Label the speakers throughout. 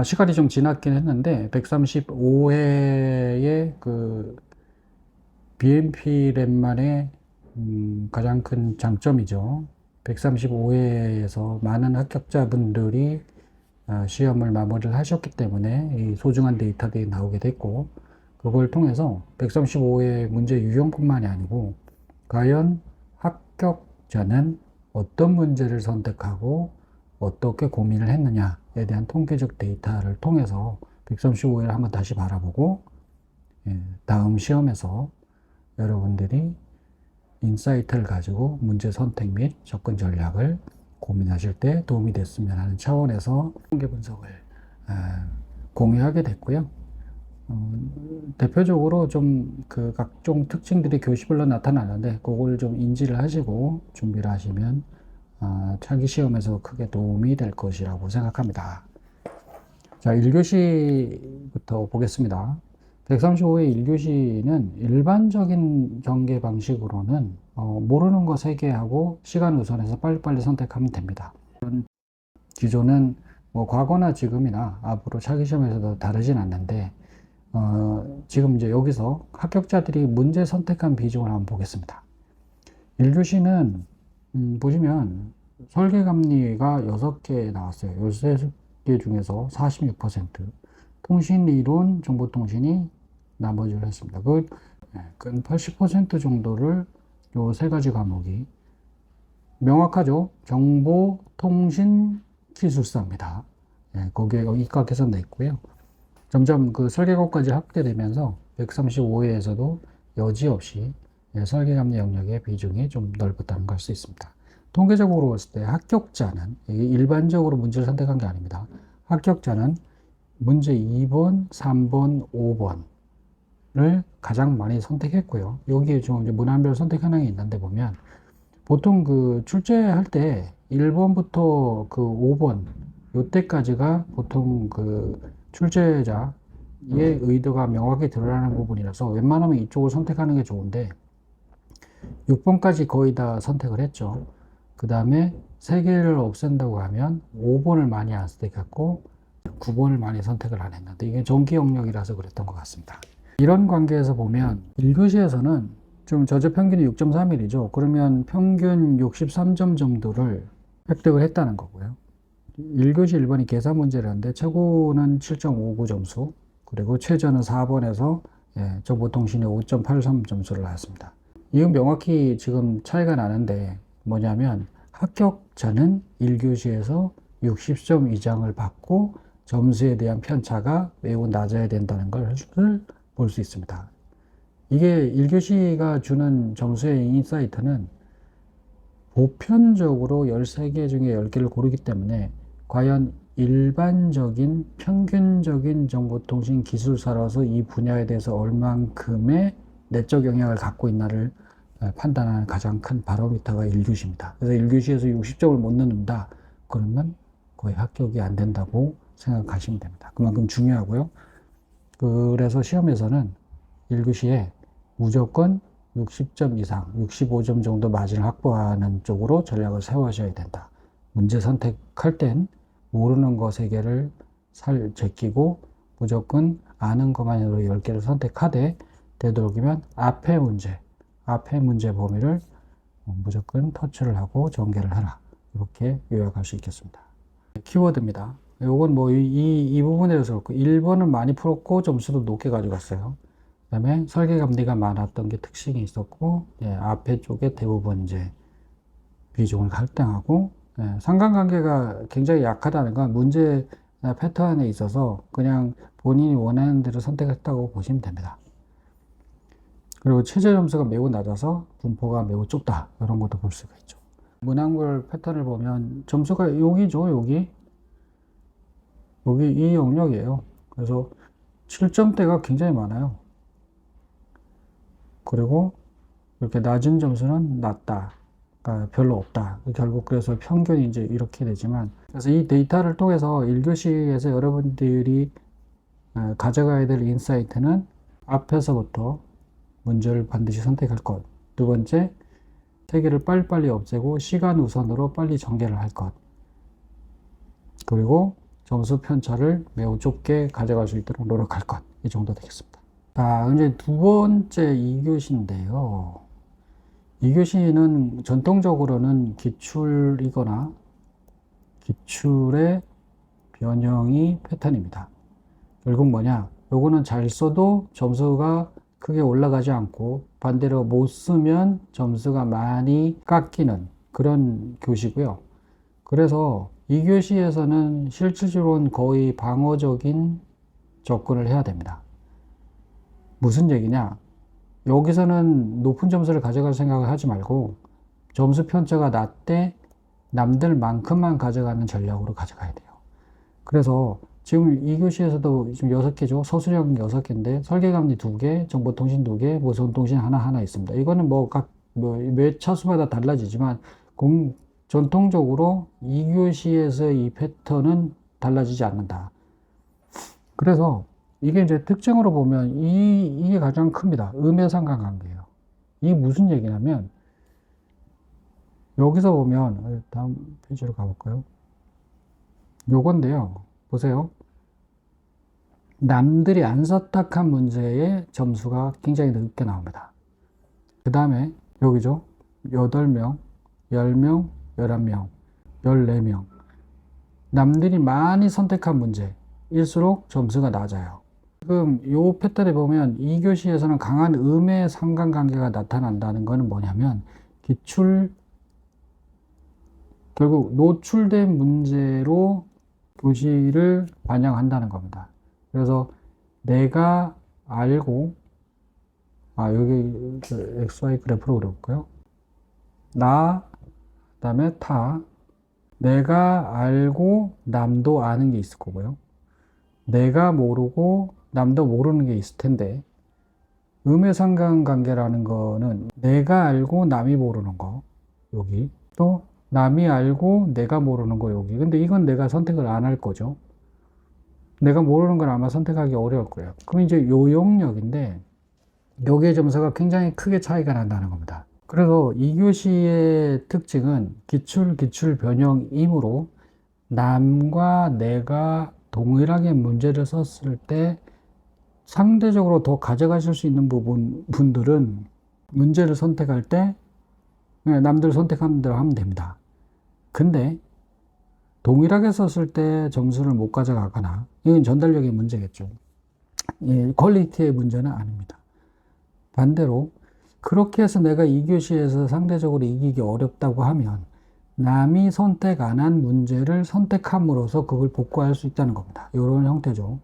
Speaker 1: 시간이 좀 지났긴 했는데 135회의 그 BMP랩만의 가장 큰 장점이죠. 135회에서 많은 합격자분들이 시험을 마무리를 하셨기 때문에 이 소중한 데이터들이 나오게 됐고, 그걸 통해서 135회 문제 유형뿐만이 아니고 과연 합격자는 어떤 문제를 선택하고 어떻게 고민을 했느냐에 대한 통계적 데이터를 통해서 135회를 한번 다시 바라보고, 다음 시험에서 여러분들이 인사이트를 가지고 문제 선택 및 접근 전략을 고민하실 때 도움이 됐으면 하는 차원에서 통계 분석을 공유하게 됐고요. 대표적으로 좀 그 각종 특징들이 교시별로 나타나는데 그걸 좀 인지를 하시고 준비를 하시면 차기 시험에서 크게 도움이 될 것이라고 생각합니다. 자, 1교시부터 보겠습니다. 135의 1교시는 일반적인 전개 방식으로는 모르는 거 3개 하고 시간 우선해서 빨리빨리 선택하면 됩니다. 기존은 뭐 과거나 지금이나 앞으로 차기 시험에서도 다르진 않는데, 지금 이제 여기서 합격자들이 문제 선택한 비중을 한번 보겠습니다. 1교시는 보시면 설계감리가 6개 나왔어요. 13개 중에서 46%, 통신이론, 정보통신이 나머지를 했습니다. 근 80% 정도를 요 3가지 과목이 명확하죠. 정보, 통신, 기술사입니다. 거기에 입각해서 냈고요. 점점 그 설계고까지 확대되면서 135회에서도 여지없이 설계감리 영역의 비중이 좀 넓었다는 걸 알 수 있습니다. 통계적으로 봤을 때 합격자는, 일반적으로 문제를 선택한 게 아닙니다. 합격자는 문제 2번, 3번, 5번을 가장 많이 선택했고요. 여기에 좀 문항별 선택 현황이 있는데 보면 보통 그 출제할 때 1번부터 그 5번 요때까지가 보통 그 출제자의 의도가 명확히 드러나는 부분이라서 웬만하면 이쪽을 선택하는 게 좋은데 6번까지 거의 다 선택을 했죠. 그 다음에 3개를 없앤다고 하면 5번을 많이 안 선택했고 9번을 많이 선택을 안 했는데 이게 전기 영역이라서 그랬던 것 같습니다. 이런 관계에서 보면 1교시에서는 좀 저저 평균이 6.31이죠. 그러면 평균 63점 정도를 획득을 했다는 거고요. 1교시 1번이 계산 문제라는데 최고는 7.59 점수, 그리고 최저는 4번에서 정보통신에 5.83 점수를 나왔습니다. 이건 명확히 지금 차이가 나는데 뭐냐면 합격자는 1교시에서 60점 이상을 받고 점수에 대한 편차가 매우 낮아야 된다는 걸 볼 수 있습니다. 이게 1교시가 주는 점수의 인사이트는 보편적으로 13개 중에 10개를 고르기 때문에 과연 일반적인 평균적인 정보통신 기술사로서 이 분야에 대해서 얼만큼의 내적 영향을 갖고 있나를 판단하는 가장 큰 바로미터가 1교시입니다. 그래서 1교시에서 60점을 못 넣는다 그러면 거의 합격이 안 된다고 생각하시면 됩니다. 그만큼 중요하고요. 그래서 시험에서는 1교시에 무조건 60점 이상, 65점 정도 마진을 확보하는 쪽으로 전략을 세워셔야 된다. 문제 선택할 땐 모르는 거 3개를 제끼고 무조건 아는 것만으로 10개를 선택하되 되도록이면 앞에 문제 범위를 무조건 터치를 하고 전개를 하라. 이렇게 요약할 수 있겠습니다. 키워드입니다. 요건 뭐 이 부분에 대해서 그렇고 1번은 많이 풀었고 점수도 높게 가져갔어요. 그 다음에 설계감리가 많았던 게 특징이 있었고, 앞에 쪽에 대부분 이제 비중을 할당하고, 상관관계가 굉장히 약하다는 건 문제 패턴에 있어서 그냥 본인이 원하는 대로 선택했다고 보시면 됩니다. 그리고 최저 점수가 매우 낮아서 분포가 매우 좁다. 이런 것도 볼 수가 있죠. 문항별 패턴을 보면 점수가 여기죠, 여기 이 영역이에요. 그래서 7점대가 굉장히 많아요. 그리고 이렇게 낮은 점수는 낮다. 그러니까 별로 없다. 결국 그래서 평균이 이제 이렇게 되지만, 그래서 이 데이터를 통해서 1교시에서 여러분들이 가져가야 될 인사이트는 앞에서부터 문제를 반드시 선택할 것. 두 번째, 3개를 빨리빨리 없애고 시간 우선으로 빨리 전개를 할 것. 그리고 점수 편차를 매우 좁게 가져갈 수 있도록 노력할 것. 이 정도 되겠습니다. 자, 이제 두 번째 2교시인데요. 2교시는 전통적으로는 기출이거나 기출의 변형이 패턴입니다. 결국 뭐냐? 요거는 잘 써도 점수가 크게 올라가지 않고 반대로 못 쓰면 점수가 많이 깎이는 그런 교시고요. 그래서 이 교시에서는 실질적으로는 거의 방어적인 접근을 해야 됩니다. 무슨 얘기냐? 여기서는 높은 점수를 가져갈 생각을 하지 말고 점수 편차가 낮되 남들만큼만 가져가는 전략으로 가져가야 돼요. 그래서 지금 2교시에서도 지금 6개죠. 서술형 6개인데 설계감리 2개, 정보통신 2개, 모성통신 하나 있습니다. 이거는 매 차수마다 달라지지만 전통적으로 2교시에서 이 패턴은 달라지지 않는다. 그래서 이게 이제 특징으로 보면 이게 가장 큽니다. 음해상관관계예요. 이게 무슨 얘기냐면 여기서 보면 다음 페이지로 가볼까요? 요건데요. 보세요. 남들이 안 서탁한 문제의 점수가 굉장히 높게 나옵니다. 그 다음에 여기죠. 8명, 10명, 11명, 14명. 남들이 많이 선택한 문제일수록 점수가 낮아요. 지금 이 패턴에 보면 2교시에서는 강한 음의 상관관계가 나타난다는 것은 뭐냐면 결국 노출된 문제로 교시를 반영한다는 겁니다. 그래서 내가 알고 여기 XY 그래프로 그려볼까요? 그다음에 내가 알고 남도 아는 게 있을 거고요. 내가 모르고 남도 모르는 게 있을 텐데 음의 상관관계라는 거는 내가 알고 남이 모르는 거 여기, 또 남이 알고 내가 모르는 거 여기. 근데 이건 내가 선택을 안 할 거죠. 내가 모르는 건 아마 선택하기 어려울 거예요. 그럼 이제 요 영역인데 여기에 점수가 굉장히 크게 차이가 난다는 겁니다. 그래서 2교시의 특징은 기출 변형이므로 남과 내가 동일하게 문제를 썼을 때 상대적으로 더 가져가실 수 있는 분들은 문제를 선택할 때 남들 선택하는 대로 하면 됩니다. 근데 동일하게 썼을 때 점수를 못 가져가거나, 이건 전달력의 문제겠죠. 퀄리티의 문제는 아닙니다. 반대로 그렇게 해서 내가 2교시에서 상대적으로 이기기 어렵다고 하면 남이 선택 안 한 문제를 선택함으로써 그걸 복구할 수 있다는 겁니다. 이런 형태죠.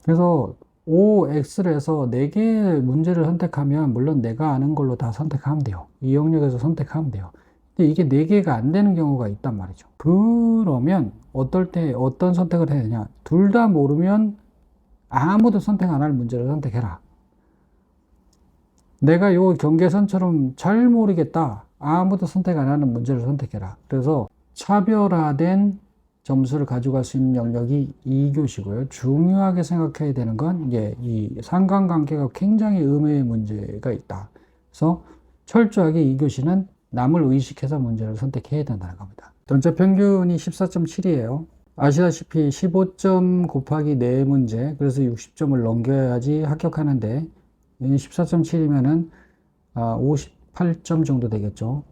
Speaker 1: 그래서 OX를 해서 4개의 문제를 선택하면 물론 내가 아는 걸로 다 선택하면 돼요. 이 영역에서 선택하면 돼요. 근데 이게 4개가 안 되는 경우가 있단 말이죠. 그러면 어떤 선택을 해야 되냐? 둘 다 모르면 아무도 선택 안 할 문제를 선택해라. 내가 요 경계선처럼 잘 모르겠다. 아무도 선택 안 하는 문제를 선택해라. 그래서 차별화된 점수를 가져갈 수 있는 영역이 2교시고요. 중요하게 생각해야 되는 건 이 상관관계가 굉장히 음해의 문제가 있다. 그래서 철저하게 2교시는 남을 의식해서 문제를 선택해야 된다는 겁니다. 전체 평균이 14.7이에요. 아시다시피 15점 곱하기 4문제, 그래서 60점을 넘겨야지 합격하는데 14.7이면은 58점 정도 되겠죠.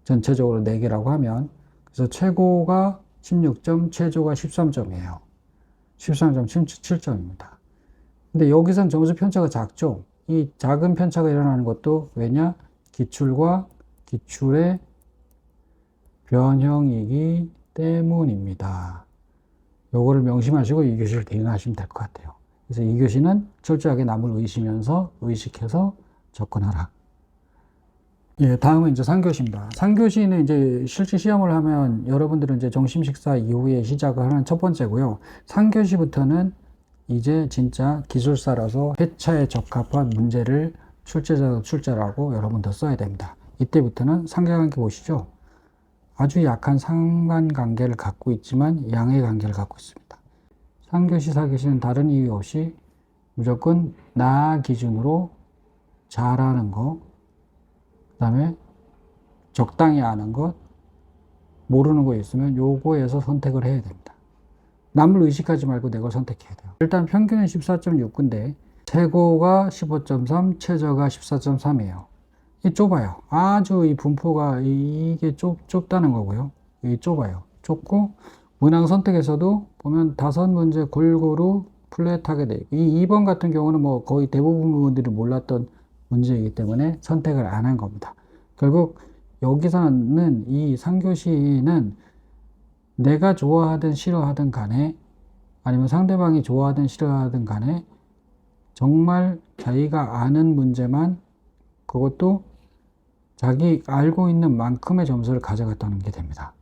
Speaker 1: 전체적으로 4개라고 하면. 그래서 최고가 16점, 최저가 13점이에요. 13.7점입니다. 근데 여기선 점수 편차가 작죠. 이 작은 편차가 일어나는 것도 왜냐? 기출과 기출의 변형이기 때문입니다. 요거를 명심하시고 2교시를 대응하시면 될 것 같아요. 그래서 2교시는 철저하게 남을 의식해서 접근하라. 다음은 이제 3교시입니다. 3교시는 이제 실제 시험을 하면 여러분들은 이제 점심 식사 이후에 시작을 하는 첫 번째고요. 3교시부터는 이제 진짜 기술사라서 회차에 적합한 문제를 출제하고 여러분들 써야 됩니다. 이때부터는 상관관계 보시죠. 아주 약한 상관관계를 갖고 있지만 양의 관계를 갖고 있습니다. 3교시, 4교시는 다른 이유 없이 무조건 나 기준으로 잘하는 거, 그 다음에 적당히 아는 것, 모르는 거 있으면 요거에서 선택을 해야 됩니다. 남을 의식하지 말고 내 걸 선택해야 돼요. 일단 평균은 14.69인데 최고가 15.3, 최저가 14.3이에요. 이 좁아요. 아주 이 분포가 이게 좁다는 거고요. 이 좁아요. 좁고 문항 선택에서도 보면 5문제 골고루 플랫하게 돼요. 이 2번 같은 경우는 뭐 거의 대부분 분들이 몰랐던 문제이기 때문에 선택을 안 한 겁니다. 결국 여기서는 이 3교시는 내가 좋아하든 싫어하든 간에 아니면 상대방이 좋아하든 싫어하든 간에 정말 자기가 아는 문제만 그것도 자기 알고 있는 만큼의 점수를 가져갔다는 게 됩니다.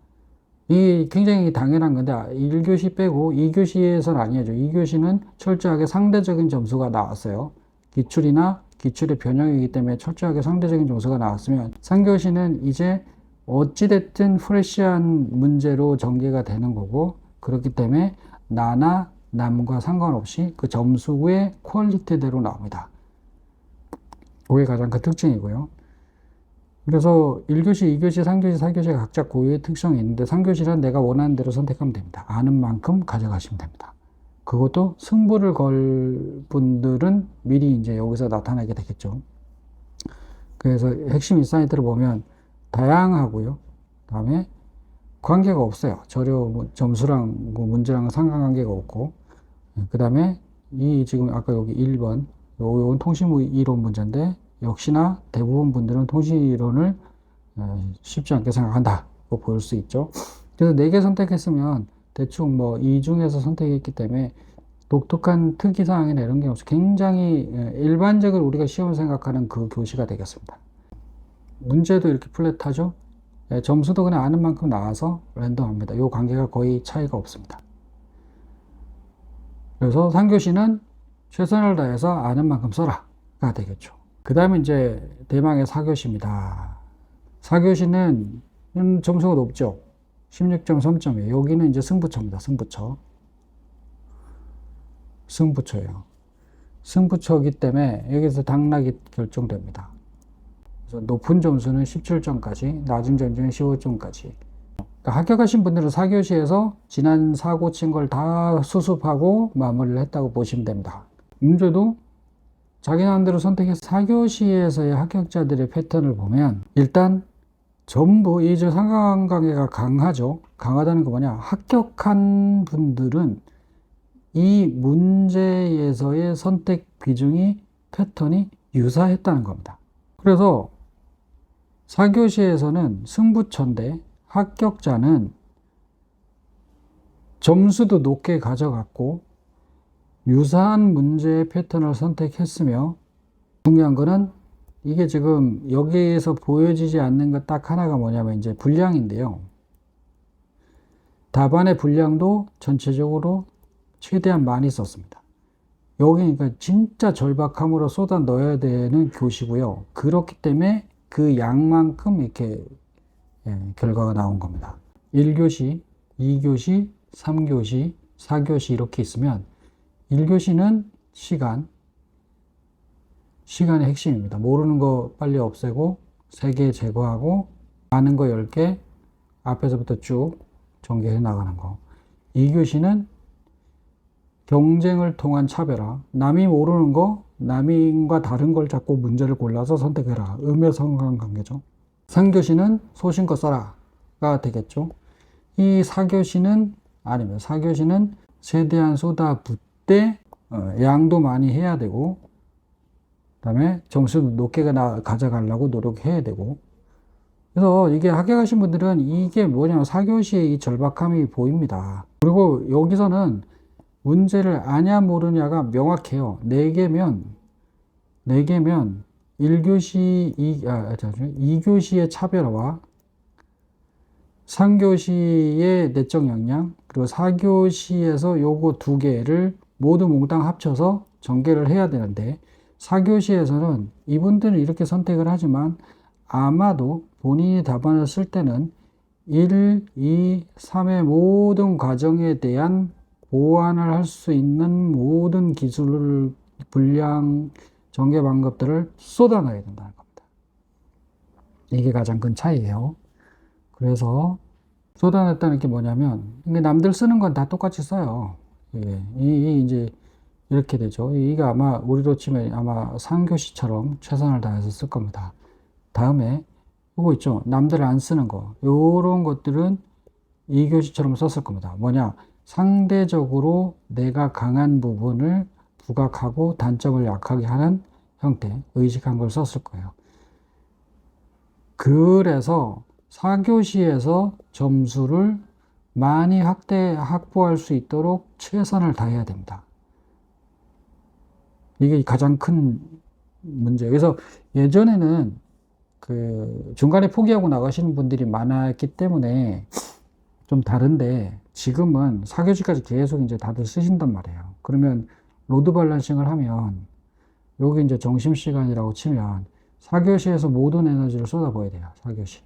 Speaker 1: 이 굉장히 당연한 건데 1교시 빼고 2교시에서는 아니죠. 2교시는 철저하게 상대적인 점수가 나왔어요. 기출이나 기출의 변형이기 때문에 철저하게 상대적인 점수가 나왔으면 3교시는 이제 어찌됐든 프레시한 문제로 전개가 되는 거고 그렇기 때문에 나나 남과 상관없이 그 점수의 퀄리티대로 나옵니다. 그게 가장 큰 특징이고요. 그래서 1교시, 2교시, 3교시, 4교시가 각자 고유의 특성이 있는데 3교시는 내가 원하는 대로 선택하면 됩니다. 아는 만큼 가져가시면 됩니다. 그것도 승부를 걸 분들은 미리 이제 여기서 나타나게 되겠죠. 그래서 핵심 인사이트를 보면 다양하고요. 그 다음에 관계가 없어요. 저료 점수랑 문제랑 상관관계가 없고 그 다음에 이 지금 아까 여기 1번 요건 통신 이론 문제인데 역시나 대부분 분들은 통신 이론을 쉽지 않게 생각한다고 볼 수 있죠. 그래서 4개 선택했으면 대충 뭐 이 중에서 선택했기 때문에 독특한 특이사항이나 이런 게 없어 굉장히 일반적으로 우리가 시험 생각하는 그 교시가 되겠습니다. 문제도 이렇게 플랫하죠. 점수도 그냥 아는 만큼 나와서 랜덤합니다. 이 관계가 거의 차이가 없습니다. 그래서 3교시는 최선을 다해서 아는 만큼 써라가 되겠죠. 그 다음에 이제 대망의 4교시입니다. 4교시는 점수가 높죠. 16.3점이에요. 여기는 이제 승부처입니다. 승부처예요. 승부처이기 때문에 여기서 당락이 결정됩니다. 그래서 높은 점수는 17점까지, 낮은 점수는 15점까지. 그러니까 합격하신 분들은 4교시에서 지난 사고 친 걸 다 수습하고 마무리를 했다고 보시면 됩니다. 문제도 자기 나름대로 선택해서 4교시에서의 합격자들의 패턴을 보면 일단 전부 이 상관관계가 강하죠. 강하다는 거 뭐냐? 합격한 분들은 이 문제에서의 선택 비중이 패턴이 유사했다는 겁니다. 그래서 4교시에서는 승부처인데 합격자는 점수도 높게 가져갔고 유사한 문제의 패턴을 선택했으며 중요한 거는 이게 지금 여기에서 보여지지 않는 것 딱 하나가 뭐냐면 이제 분량인데요. 답안의 분량도 전체적으로 최대한 많이 썼습니다. 여기 그러니까 진짜 절박함으로 쏟아 넣어야 되는 교시고요. 그렇기 때문에 그 양만큼 이렇게 결과가 나온 겁니다. 1교시, 2교시, 3교시, 4교시 이렇게 있으면 1교시는 시간의 핵심입니다. 모르는 거 빨리 없애고 3개 제거하고 아는 거 10개 앞에서부터 쭉 전개해 나가는 거. 2교시는 경쟁을 통한 차별화. 남이 모르는 거 남인과 다른 걸 잡고 문제를 골라서 선택해라. 음의 상관관계죠. 3교시는 소신껏 써라가 되겠죠. 이 4교시는 아니면 4교시는 최대한 쏟아붓되 양도 많이 해야 되고 그 다음에 점수도 높게 가져가려고 노력해야 되고 그래서 이게 합격하신 분들은 이게 뭐냐면 4교시의 이 절박함이 보입니다. 그리고 여기서는 문제를 아냐 모르냐가 명확해요. 4개면 1교시, 2교시의 차별화와 3교시의 내적 역량 그리고 4교시에서 요거 2개를 모두 몽땅 합쳐서 전개를 해야 되는데 4교시에서는 이분들은 이렇게 선택을 하지만 아마도 본인이 답안을 쓸 때는 1, 2, 3의 모든 과정에 대한 보완을 할 수 있는 모든 기술, 분량, 전개 방법들을 쏟아내야 된다는 겁니다. 이게 가장 큰 차이예요. 그래서 쏟아냈다는 게 뭐냐면, 이게 남들 쓰는 건 다 똑같이 써요. 예, 이제 이렇게 되죠. 이게 아마 우리로 치면 아마 3교시처럼 최선을 다해서 쓸 겁니다. 다음에 이거 있죠. 남들 안 쓰는 거. 요런 것들은 2교시처럼 썼을 겁니다. 뭐냐? 상대적으로 내가 강한 부분을 부각하고 단점을 약하게 하는 형태, 의식한 걸 썼을 거예요. 그래서 4교시에서 점수를 많이 확보할 수 있도록 최선을 다해야 됩니다. 이게 가장 큰 문제예요. 그래서 예전에는 그 중간에 포기하고 나가시는 분들이 많았기 때문에 좀 다른데, 지금은 4교시까지 계속 이제 다들 쓰신단 말이에요. 그러면 로드 밸런싱을 하면 여기 이제 점심시간이라고 치면 4교시에서 모든 에너지를 쏟아부어야 돼요. 4교시.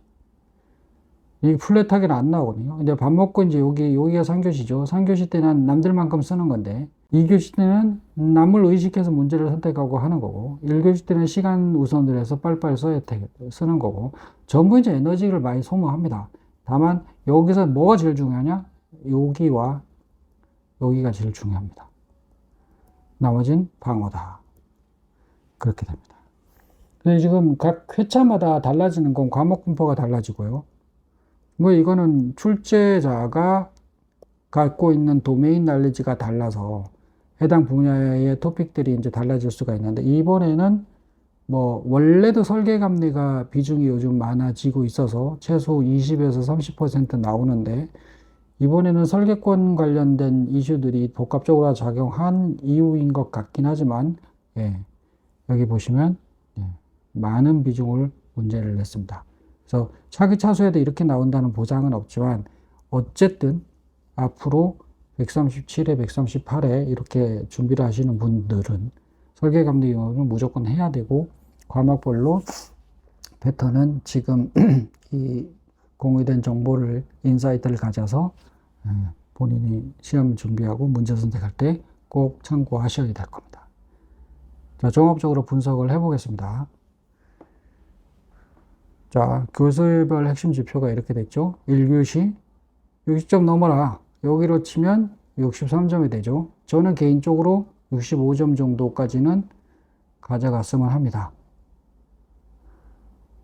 Speaker 1: 이 플랫하게는 안 나오거든요. 근데 밥 먹고 이제 여기가 3교시죠. 3교시 때는 남들만큼 쓰는 건데, 2교시 때는 남을 의식해서 문제를 선택하고 하는 거고, 1교시 때는 시간 우선을 해서 빨리빨리 쓰는 거고, 전부 이제 에너지를 많이 소모합니다. 다만, 여기서 뭐가 제일 중요하냐? 여기와 여기가 제일 중요합니다. 나머진 방어다. 그렇게 됩니다. 근데 지금 각 회차마다 달라지는 건 과목 분포가 달라지고요. 뭐 이거는 출제자가 갖고 있는 도메인 날리지가 달라서 해당 분야의 토픽들이 이제 달라질 수가 있는데, 이번에는 뭐 원래도 설계감리가 비중이 요즘 많아지고 있어서 최소 20에서 30% 나오는데, 이번에는 설계권 관련된 이슈들이 복합적으로 작용한 이유인 것 같긴 하지만, 예, 여기 보시면 예, 많은 비중을 문제를 냈습니다. 그래서 차기 차수에도 이렇게 나온다는 보장은 없지만, 어쨌든 앞으로 137회, 138회 이렇게 준비를 하시는 분들은 설계감리 영역을 무조건 해야 되고, 과목별로 패턴은 지금 이 공유된 정보를, 인사이트를 가져서 본인이 시험 준비하고 문제 선택할 때 꼭 참고하셔야 될 겁니다. 자, 종합적으로 분석을 해보겠습니다. 자, 교수별 핵심 지표가 이렇게 됐죠. 1교시 60점 넘어라. 여기로 치면 63점이 되죠. 저는 개인적으로 65점 정도까지는 가져갔으면 합니다.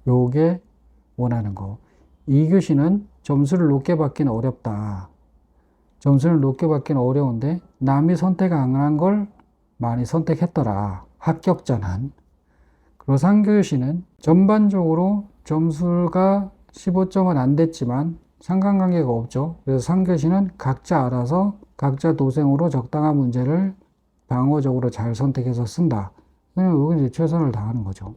Speaker 1: 요게 원하는 거. 2교시는 점수를 높게 받기는 어렵다. 점수를 높게 받기는 어려운데 남이 선택 안 한 걸 많이 선택했더라. 합격자는. 그리고 3교시는 전반적으로 점수가 15점은 안 됐지만 상관관계가 없죠. 그래서 3교시는 각자 알아서 각자 도생으로 적당한 문제를 방어적으로 잘 선택해서 쓴다. 이건 이제 최선을 다하는 거죠.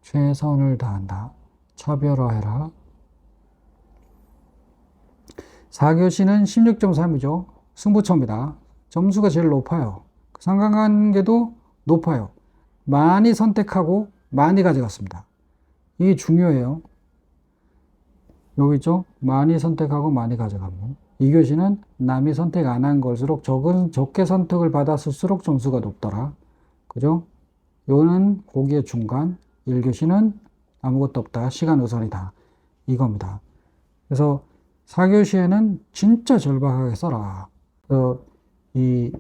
Speaker 1: 최선을 다한다. 차별화해라. 4교시는 16.3이죠. 승부처입니다. 점수가 제일 높아요. 상관관계도 높아요. 많이 선택하고 많이 가져갔습니다. 이게 중요해요. 여기 있죠? 많이 선택하고 많이 가져가고. 2교시는 남이 선택 안 한 걸수록 적게 선택을 받았을수록 점수가 높더라. 그죠? 요는 거기에 중간. 1교시는 아무것도 없다. 시간 우선이다. 이겁니다. 그래서 4교시에는 진짜 절박하게 써라. 그래서 이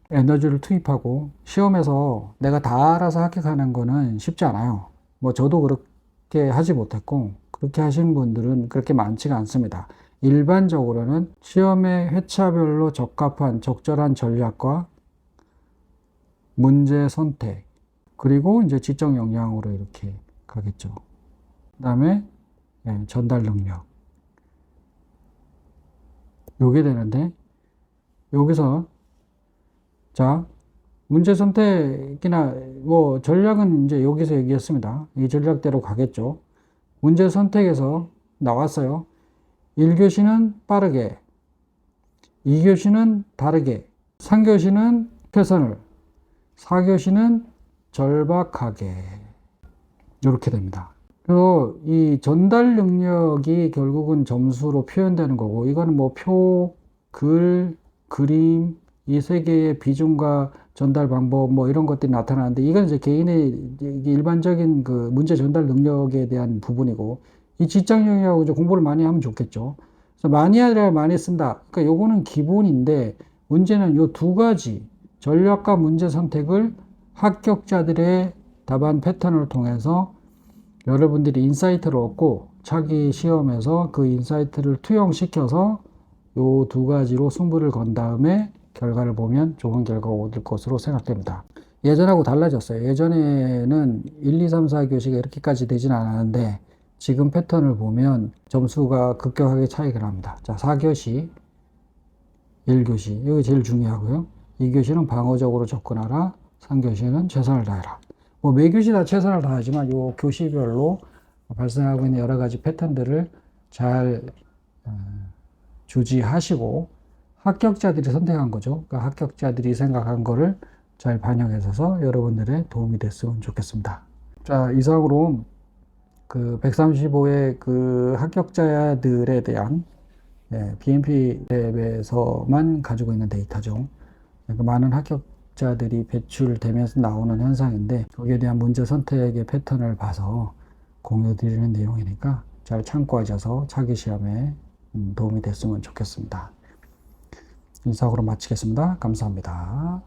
Speaker 1: 에너지를 투입하고 시험에서 내가 다 알아서 합격하는 거는 쉽지 않아요. 뭐 저도 그렇게 하지 못했고, 그렇게 하시는 분들은 그렇게 많지가 않습니다. 일반적으로는 시험의 회차별로 적합한 적절한 전략과 문제 선택, 그리고 이제 지적 역량으로 이렇게 가겠죠. 그 다음에 전달 능력. 요게 되는데, 여기서 자, 문제 선택이나 뭐 전략은 이제 여기서 얘기했습니다. 이 전략대로 가겠죠. 문제 선택에서 나왔어요. 1교시는 빠르게, 2교시는 다르게, 3교시는 최선을, 4교시는 절박하게. 이렇게 됩니다. 그리고 이 전달 능력이 결국은 점수로 표현되는 거고, 이거는 뭐 표, 글, 그림, 이 세 개의 비중과 전달 방법 뭐 이런 것들이 나타나는데, 이건 이제 개인의 일반적인 그 문제 전달 능력에 대한 부분이고, 이 지적 영역하고 이제 공부를 많이 하면 좋겠죠. 그래서 많이를 많이 쓴다. 그러니까 요거는 기본인데 문제는 요 두 가지 전략과 문제 선택을 합격자들의 답안 패턴을 통해서 여러분들이 인사이트를 얻고 차기 시험에서 그 인사이트를 투영시켜서 요 두 가지로 승부를 건 다음에 결과를 보면 좋은 결과가 얻을 것으로 생각됩니다. 예전하고 달라졌어요. 예전에는 1, 2, 3, 4교시가 이렇게까지 되진 않았는데 지금 패턴을 보면 점수가 급격하게 차이가 납니다. 자, 4교시, 1교시, 여기 제일 중요하고요. 2교시는 방어적으로 접근하라. 3교시는 최선을 다해라. 뭐 매 교시 다 최선을 다하지만 요 교시별로 발생하고 있는 여러 가지 패턴들을 잘 주지하시고 합격자들이 선택한 거죠. 그러니까 합격자들이 생각한 거를 잘 반영해서 여러분들의 도움이 됐으면 좋겠습니다. 자, 이상으로 그 135의 그 합격자들에 대한 BMP 랩에서만 가지고 있는 데이터죠. 그러니까 많은 합격자들이 배출되면서 나오는 현상인데 거기에 대한 문제 선택의 패턴을 봐서 공유 드리는 내용이니까 잘 참고하셔서 차기 시험에 도움이 됐으면 좋겠습니다. 이상으로 마치겠습니다. 감사합니다.